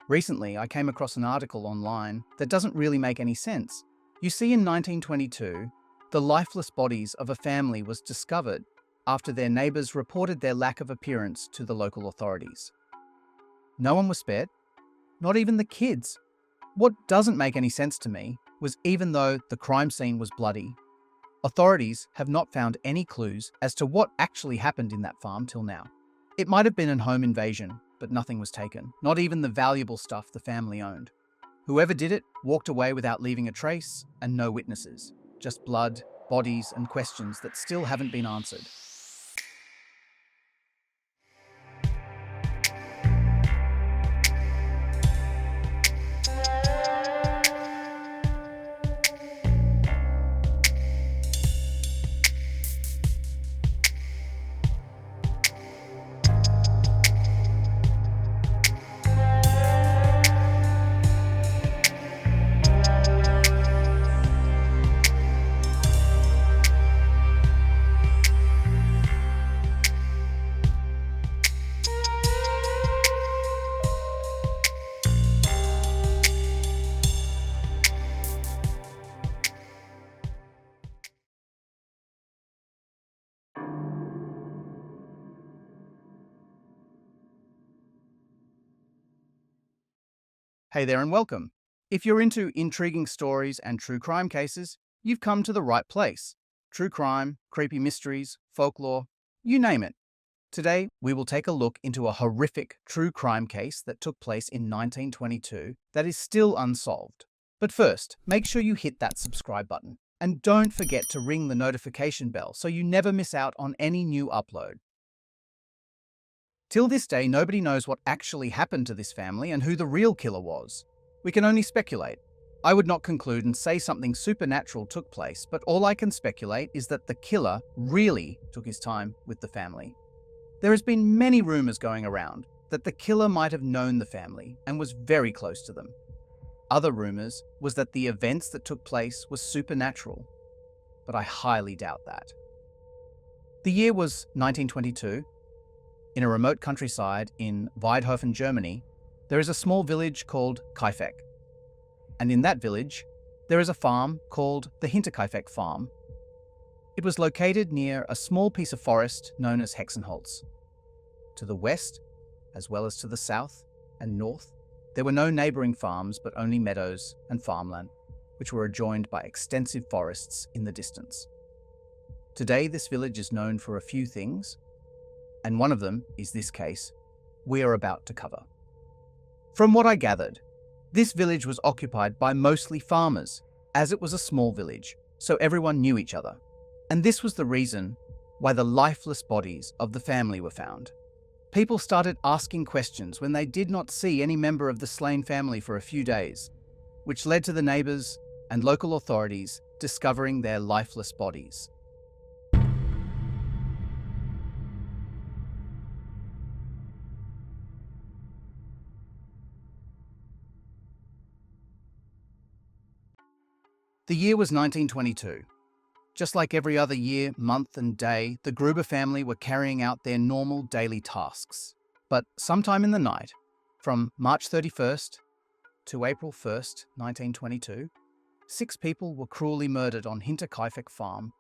Recently, I came across an article online that doesn't really make any sense. You see, in 1922, the lifeless bodies of a family was discovered after their neighbors reported their lack of appearance to the local authorities. No one was spared, not even the kids. What doesn't make any sense to me was even though the crime scene was bloody, authorities have not found any clues as to what actually happened in that farm till now. It might have been a home invasion, but nothing was taken, not even the valuable stuff the family owned. Whoever did it walked away without leaving a trace and no witnesses, just blood, bodies, and questions that still haven't been answered. Hey there and welcome. If you're into intriguing stories and true crime cases, you've come to the right place. True crime, creepy mysteries, folklore, you name it. Today, we will take a look into a horrific true crime case that took place in 1922 that is still unsolved. But first, make sure you hit that subscribe button. And don't forget to ring the notification bell so you never miss out on any new upload. Till this day, nobody knows what actually happened to this family and who the real killer was. We can only speculate. I would not conclude and say something supernatural took place, but all I can speculate is that the killer really took his time with the family. There has been many rumors going around that the killer might have known the family and was very close to them. Other rumors was that the events that took place were supernatural, but I highly doubt that. The year was 1922. In a remote countryside in Weidhofen, Germany, there is a small village called Kaifeck. And in that village, there is a farm called the Hinterkaifeck farm. It was located near a small piece of forest known as Hexenholz. To the west, as well as to the south and north, there were no neighboring farms but only meadows and farmland, which were adjoined by extensive forests in the distance. Today, this village is known for a few things, and one of them is this case we are about to cover. From what I gathered, this village was occupied by mostly farmers, as it was a small village, so everyone knew each other. And this was the reason why the lifeless bodies of the family were found. People started asking questions when they did not see any member of the slain family for a few days, which led to the neighbors and local authorities discovering their lifeless bodies. The year was 1922. Just like every other year, month and day, the Gruber family were carrying out their normal daily tasks. But sometime in the night, from March 31st to April 1st, 1922, 6 people were cruelly murdered on Hinterkaifeck farm.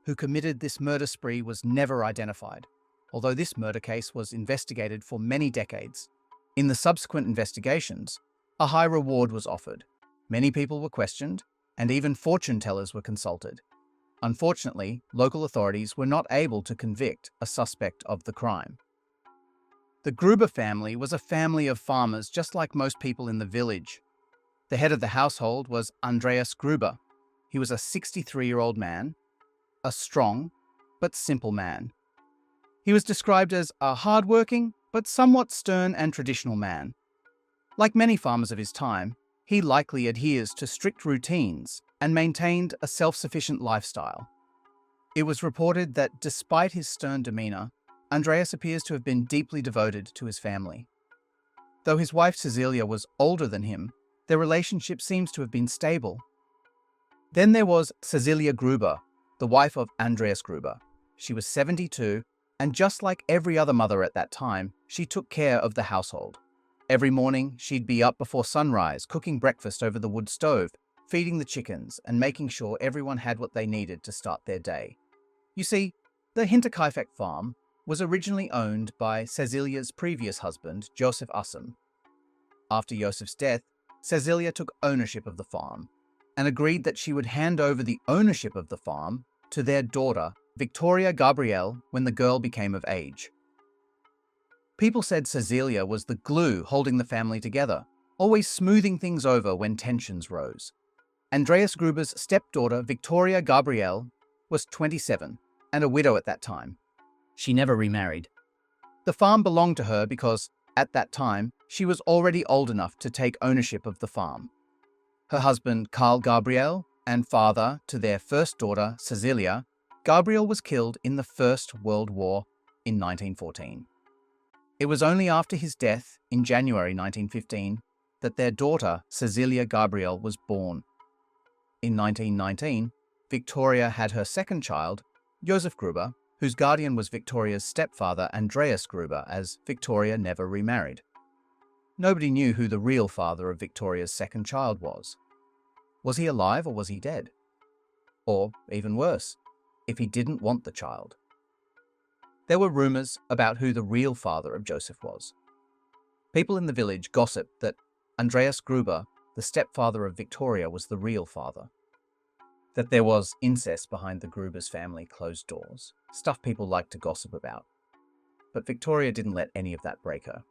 Who committed this murder spree was never identified, although this murder case was investigated for many decades. In the subsequent investigations, a high reward was offered. Many people were questioned, and even fortune tellers were consulted. Unfortunately, local authorities were not able to convict a suspect of the crime. The Gruber family was a family of farmers just like most people in the village. The head of the household was Andreas Gruber. He was a 63-year-old man, a strong but simple man. He was described as a hard-working but somewhat stern and traditional man. Like many farmers of his time, he likely adheres to strict routines and maintained a self-sufficient lifestyle. It was reported that despite his stern demeanor, Andreas appears to have been deeply devoted to his family. Though his wife Cecilia was older than him, their relationship seems to have been stable. Then there was Cecilia Gruber, the wife of Andreas Gruber. She was 72, and just like every other mother at that time, she took care of the household. Every morning, she'd be up before sunrise, cooking breakfast over the wood stove, feeding the chickens, and making sure everyone had what they needed to start their day. You see, the Hinterkaifeck farm was originally owned by Cecilia's previous husband, Joseph Ussum. After Joseph's death, Cecilia took ownership of the farm and agreed that she would hand over the ownership of the farm to their daughter, Victoria Gabrielle, when the girl became of age. People said Cecilia was the glue holding the family together, always smoothing things over when tensions rose. Andreas Gruber's stepdaughter, Victoria Gabrielle, was 27 and a widow at that time. She never remarried. The farm belonged to her because, at that time, she was already old enough to take ownership of the farm. Her husband, Karl Gabriel, and father to their first daughter, Cecilia, Gabriel was killed in the First World War in 1914. It was only after his death in January 1915 that their daughter, Cecilia Gabriel, was born. In 1919, Victoria had her second child, Josef Gruber, whose guardian was Victoria's stepfather, Andreas Gruber, as Victoria never remarried. Nobody knew who the real father of Victoria's second child was. Was he alive or was he dead? Or, even worse, if he didn't want the child. There were rumors about who the real father of Joseph was. People in the village gossiped that Andreas Gruber, the stepfather of Victoria, was the real father. That there was incest behind the Gruber's family closed doors, stuff people liked to gossip about. But Victoria didn't let any of that break her.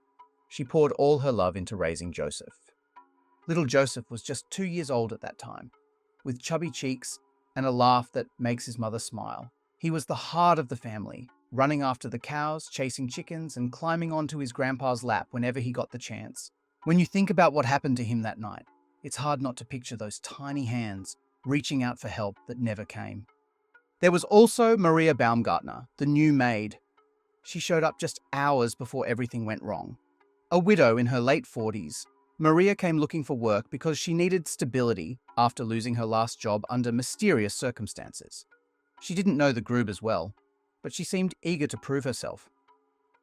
She poured all her love into raising Joseph. Little Joseph was just 2 years old at that time, with chubby cheeks and a laugh that makes his mother smile. He was the heart of the family, running after the cows, chasing chickens, and climbing onto his grandpa's lap whenever he got the chance. When you think about what happened to him that night, it's hard not to picture those tiny hands reaching out for help that never came. There was also Maria Baumgartner, the new maid. She showed up just hours before everything went wrong. A widow in her late 40s, Maria came looking for work because she needed stability after losing her last job under mysterious circumstances. She didn't know the Grubers well, but she seemed eager to prove herself.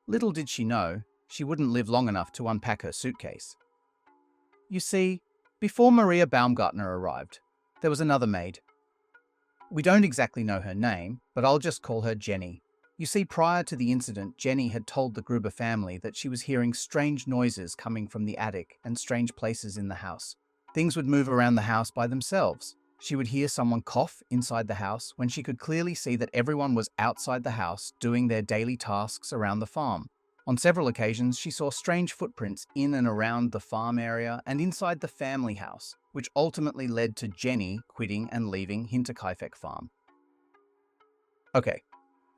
Little did she know, she wouldn't live long enough to unpack her suitcase. You see, before Maria Baumgartner arrived, there was another maid. We don't exactly know her name, but I'll just call her Jenny. You see, prior to the incident, Jenny had told the Gruber family that she was hearing strange noises coming from the attic and strange places in the house. Things would move around the house by themselves. She would hear someone cough inside the house when she could clearly see that everyone was outside the house doing their daily tasks around the farm. On several occasions, she saw strange footprints in and around the farm area and inside the family house, which ultimately led to Jenny quitting and leaving Hinterkaifeck farm. Okay,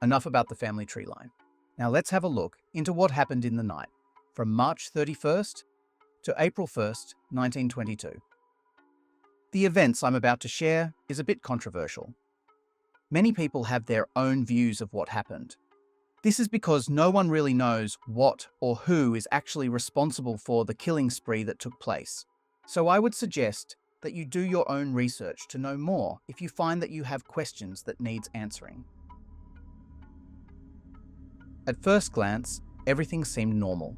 enough about the family tree line. Now let's have a look into what happened in the night, from March 31st to April 1st, 1922. The events I'm about to share is a bit controversial. Many people have their own views of what happened. This is because no one really knows what or who is actually responsible for the killing spree that took place. So I would suggest that you do your own research to know more if you find that you have questions that needs answering. At first glance, everything seemed normal.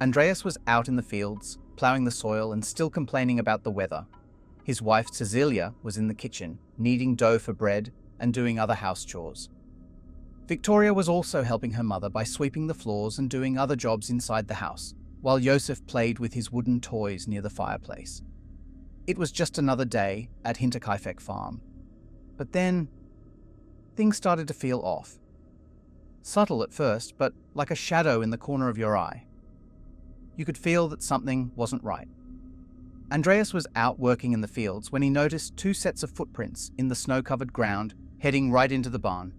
Andreas was out in the fields, ploughing the soil and still complaining about the weather. His wife Cecilia was in the kitchen, kneading dough for bread and doing other house chores. Victoria was also helping her mother by sweeping the floors and doing other jobs inside the house, while Josef played with his wooden toys near the fireplace. It was just another day at Hinterkaifeck farm. But then, things started to feel off. Subtle at first, but like a shadow in the corner of your eye. You could feel that something wasn't right. Andreas was out working in the fields when he noticed 2 sets of footprints in the snow-covered ground heading right into the barn.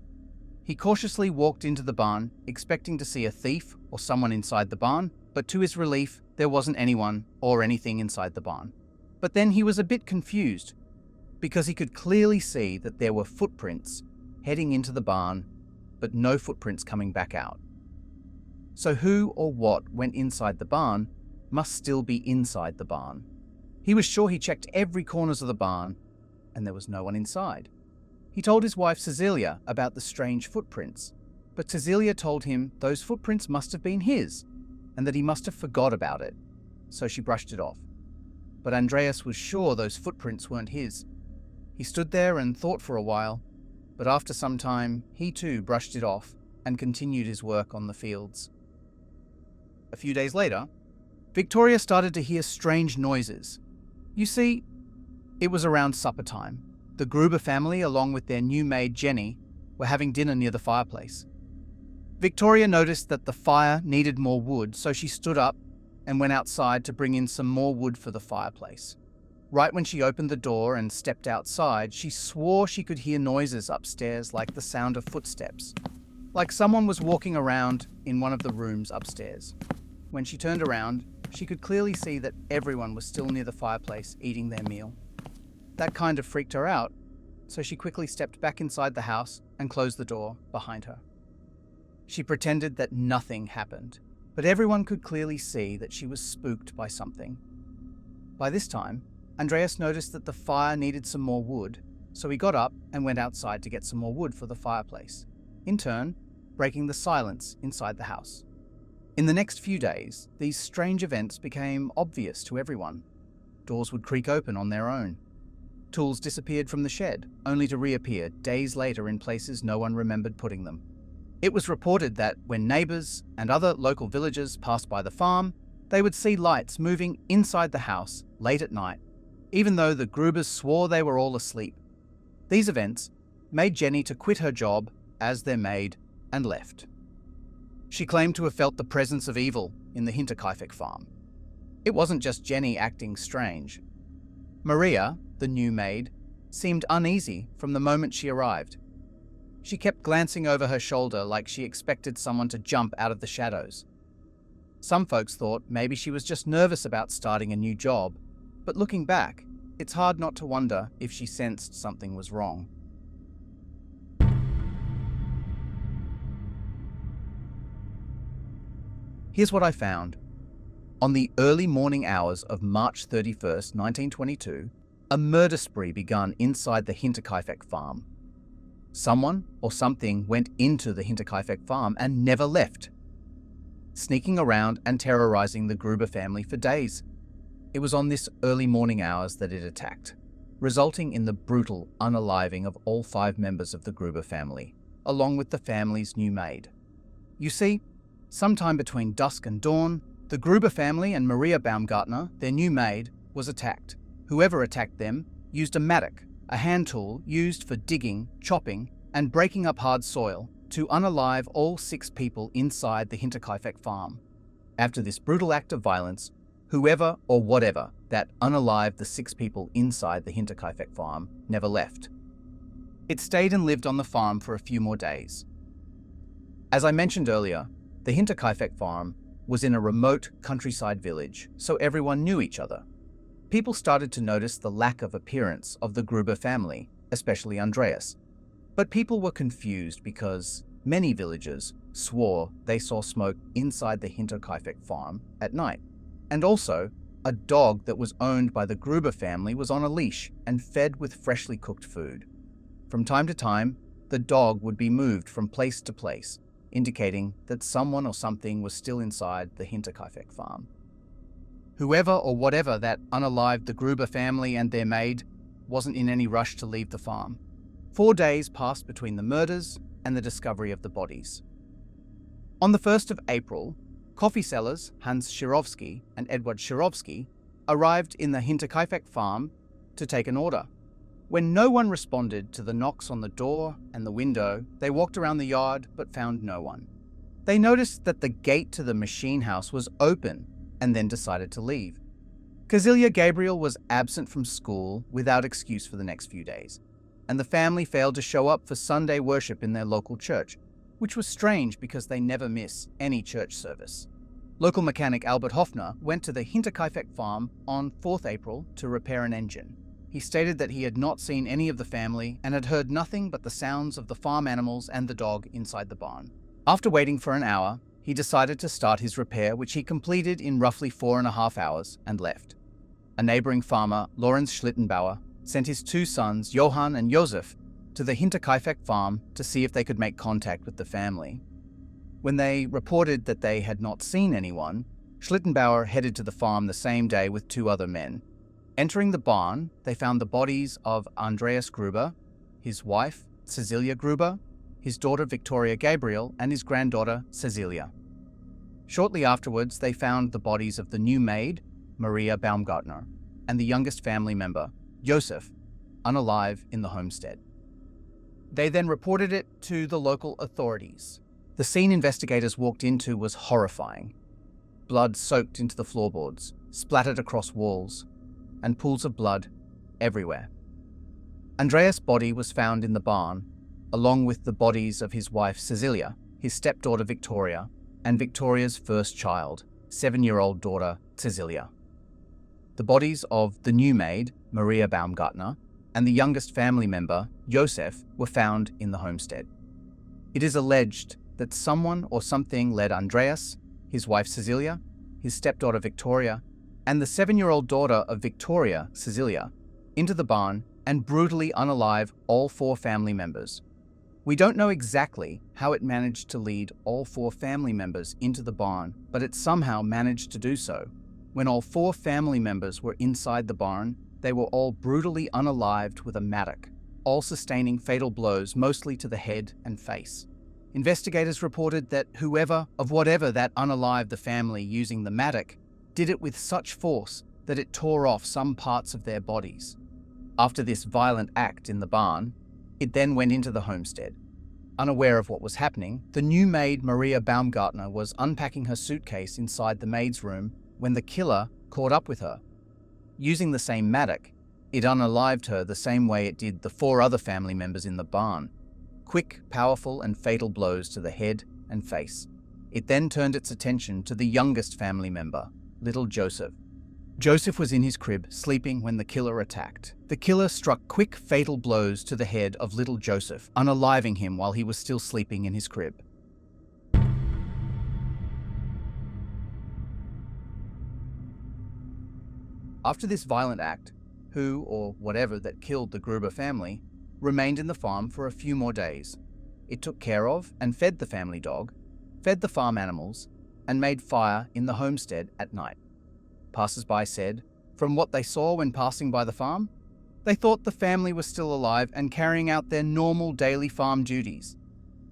He cautiously walked into the barn, expecting to see a thief or someone inside the barn, but to his relief, there wasn't anyone or anything inside the barn. But then he was a bit confused, because he could clearly see that there were footprints heading into the barn, but no footprints coming back out. So who or what went inside the barn must still be inside the barn. He was sure he checked every corners of the barn, and there was no one inside. He told his wife Cecilia about the strange footprints, but Cecilia told him those footprints must have been his. and that he must have forgot about it, so she brushed it off. But Andreas was sure those footprints weren't his. He stood there and thought for a while, but after some time, he too brushed it off and continued his work on the fields. A few days later, Victoria started to hear strange noises. You see, it was around supper time. The Gruber family, along with their new maid Jenny, were having dinner near the fireplace. Victoria noticed that the fire needed more wood, so she stood up and went outside to bring in some more wood for the fireplace. Right when she opened the door and stepped outside, she swore she could hear noises upstairs like the sound of footsteps, like someone was walking around in one of the rooms upstairs. When she turned around, she could clearly see that everyone was still near the fireplace eating their meal. That kind of freaked her out, so she quickly stepped back inside the house and closed the door behind her. She pretended that nothing happened, but everyone could clearly see that she was spooked by something. By this time, Andreas noticed that the fire needed some more wood, so he got up and went outside to get some more wood for the fireplace, in turn, breaking the silence inside the house. In the next few days, these strange events became obvious to everyone. Doors would creak open on their own. Tools disappeared from the shed, only to reappear days later in places no one remembered putting them. It was reported that when neighbors and other local villagers passed by the farm, they would see lights moving inside the house late at night, even though the Grubers swore they were all asleep. These events made Jenny to quit her job as their maid and left. She claimed to have felt the presence of evil in the Hinterkaifeck farm. It wasn't just Jenny acting strange. Maria, the new maid, seemed uneasy from the moment she arrived. She kept glancing over her shoulder like she expected someone to jump out of the shadows. Some folks thought maybe she was just nervous about starting a new job, but looking back, it's hard not to wonder if she sensed something was wrong. Here's what I found. On the early morning hours of March 31st, 1922, a murder spree began inside the Hinterkaifeck farm. Someone or something went into the Hinterkaifeck farm and never left, sneaking around and terrorizing the Gruber family for days. It was on this early morning hours that it attacked, resulting in the brutal unaliving of all 5 members of the Gruber family, along with the family's new maid. You see, sometime between dusk and dawn, the Gruber family and Maria Baumgartner, their new maid, was attacked. Whoever attacked them used a mattock, a hand tool used for digging, chopping, and breaking up hard soil, to unalive all 6 people inside the Hinterkaifeck farm. After this brutal act of violence, whoever or whatever that unalived the 6 people inside the Hinterkaifeck farm never left. It stayed and lived on the farm for a few more days. As I mentioned earlier, the Hinterkaifeck farm was in a remote countryside village, so everyone knew each other. People started to notice the lack of appearance of the Gruber family, especially Andreas. But people were confused because many villagers swore they saw smoke inside the Hinterkaifeck farm at night. And also, a dog that was owned by the Gruber family was on a leash and fed with freshly cooked food. From time to time, the dog would be moved from place to place, indicating that someone or something was still inside the Hinterkaifeck farm. Whoever or whatever that unalived the Gruber family and their maid wasn't in any rush to leave the farm. 4 days passed between the murders and the discovery of the bodies. On the 1st of April, coffee sellers Hans Shirovsky and Edward Shirovsky arrived in the Hinterkaifeck farm to take an order. When no one responded to the knocks on the door and the window, they walked around the yard but found no one. They noticed that the gate to the machine house was open and then decided to leave. Kazilia Gabriel was absent from school without excuse for the next few days, and the family failed to show up for Sunday worship in their local church, which was strange because they never miss any church service. Local mechanic Albert Hoffner went to the Hinterkaifeck farm on 4th April to repair an engine. He stated that he had not seen any of the family and had heard nothing but the sounds of the farm animals and the dog inside the barn. After waiting for an hour, he decided to start his repair, which he completed in roughly 4.5 hours, and left. A neighboring farmer, Lorenz Schlittenbauer, sent his 2 sons, Johann and Josef, to the Hinterkaifeck farm to see if they could make contact with the family. When they reported that they had not seen anyone, Schlittenbauer headed to the farm the same day with two other men. Entering the barn, they found the bodies of Andreas Gruber, his wife, Cecilia Gruber, his daughter Victoria Gabriel, and his granddaughter Cecilia. Shortly afterwards, they found the bodies of the new maid, Maria Baumgartner, and the youngest family member, Josef, unalive in the homestead. They then reported it to the local authorities. The scene investigators walked into was horrifying. Blood soaked into the floorboards, splattered across walls, and pools of blood everywhere. Andreas' body was found in the barn, along with the bodies of his wife Cecilia, his stepdaughter Victoria, and Victoria's first child, 7-year-old daughter Cecilia. The bodies of the new maid, Maria Baumgartner, and the youngest family member, Josef, were found in the homestead. It is alleged that someone or something led Andreas, his wife Cecilia, his stepdaughter Victoria, and the 7-year-old daughter of Victoria, Cecilia, into the barn and brutally unalive all 4 family members. We don't know exactly how it managed to lead all 4 family members into the barn, but it somehow managed to do so. When all 4 family members were inside the barn, they were all brutally unalived with a mattock, all sustaining fatal blows mostly to the head and face. Investigators reported that whatever that unalived the family using the mattock did it with such force that it tore off some parts of their bodies. After this violent act in the barn, it then went into the homestead. Unaware of what was happening, the new maid Maria Baumgartner was unpacking her suitcase inside the maid's room when the killer caught up with her. Using the same mattock, it unalived her the same way it did the 4 other family members in the barn. Quick, powerful, and fatal blows to the head and face. It then turned its attention to the youngest family member, little Joseph. Joseph was in his crib, sleeping when the killer attacked. The killer struck quick, fatal blows to the head of little Joseph, unaliving him while he was still sleeping in his crib. After this violent act, who or whatever that killed the Gruber family remained in the farm for a few more days. It took care of and fed the family dog, fed the farm animals, and made fire in the homestead at night. Passers-by said, from what they saw when passing by the farm, they thought the family was still alive and carrying out their normal daily farm duties,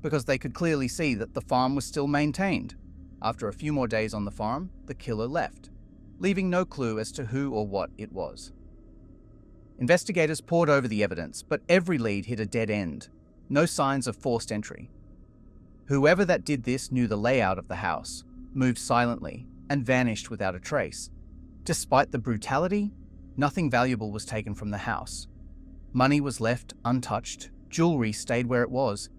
because they could clearly see that the farm was still maintained. After a few more days on the farm, the killer left, leaving no clue as to who or what it was. Investigators pored over the evidence, but every lead hit a dead end. No signs of forced entry. Whoever that did this knew the layout of the house, moved silently, and vanished without a trace. Despite the brutality, nothing valuable was taken from the house. Money was left untouched, jewelry stayed where it was,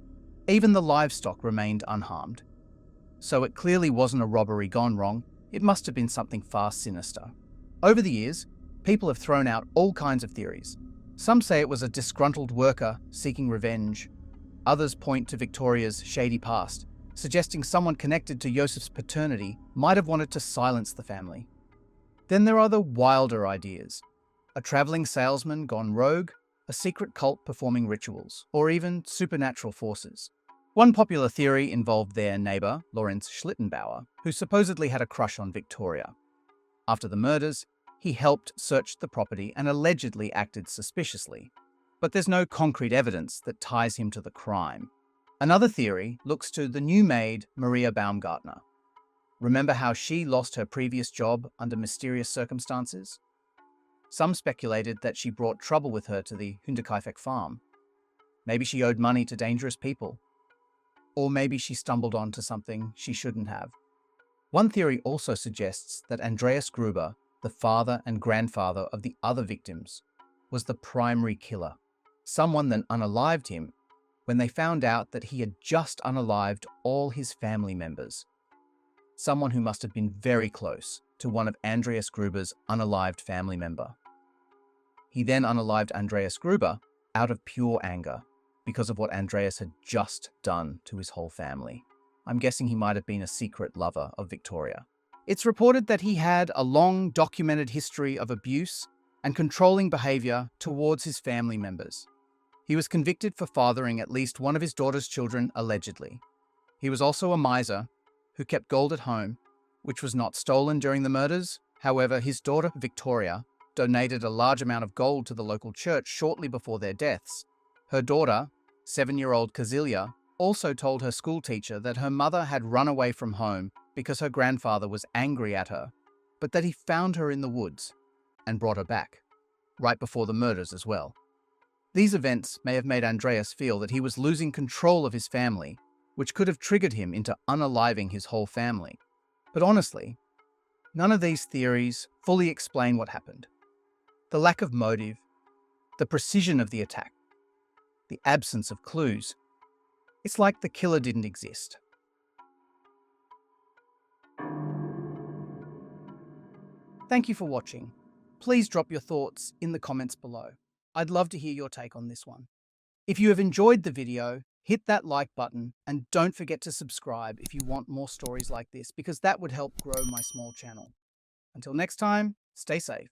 even the livestock remained unharmed. So it clearly wasn't a robbery gone wrong, it must have been something far sinister. Over the years, people have thrown out all kinds of theories. Some say it was a disgruntled worker seeking revenge. Others point to Victoria's shady past, suggesting someone connected to Josef's paternity might have wanted to silence the family. Then there are the wilder ideas. A traveling salesman gone rogue, a secret cult performing rituals, or even supernatural forces. One popular theory involved their neighbor, Lorenz Schlittenbauer, who supposedly had a crush on Victoria. After the murders, he helped search the property and allegedly acted suspiciously, but there's no concrete evidence that ties him to the crime. Another theory looks to the new maid, Maria Baumgartner. Remember how she lost her previous job under mysterious circumstances? Some speculated that she brought trouble with her to the Hinterkaifeck farm. Maybe she owed money to dangerous people. Or maybe she stumbled onto something she shouldn't have. One theory also suggests that Andreas Gruber, the father and grandfather of the other victims, was the primary killer. Someone then unalived him when they found out that he had just unalived all his family members. Someone who must have been very close to one of Andreas Gruber's unalived family member. He then unalived Andreas Gruber out of pure anger because of what Andreas had just done to his whole family. I'm guessing he might have been a secret lover of Victoria. It's reported that he had a long documented history of abuse and controlling behavior towards his family members. He was convicted for fathering at least one of his daughter's children allegedly. He was also a miser who kept gold at home, which was not stolen during the murders. However, his daughter, Victoria, donated a large amount of gold to the local church shortly before their deaths. Her daughter, 7-year-old Kazilia, also told her schoolteacher that her mother had run away from home because her grandfather was angry at her, but that he found her in the woods and brought her back, right before the murders as well. These events may have made Andreas feel that he was losing control of his family, which could have triggered him into unaliving his whole family. But honestly, none of these theories fully explain what happened. The lack of motive, the precision of the attack, the absence of clues. It's like the killer didn't exist. Thank you for watching. Please drop your thoughts in the comments below. I'd love to hear your take on this one. If you have enjoyed the video, hit that like button and don't forget to subscribe if you want more stories like this, because that would help grow my small channel. Until next time, stay safe.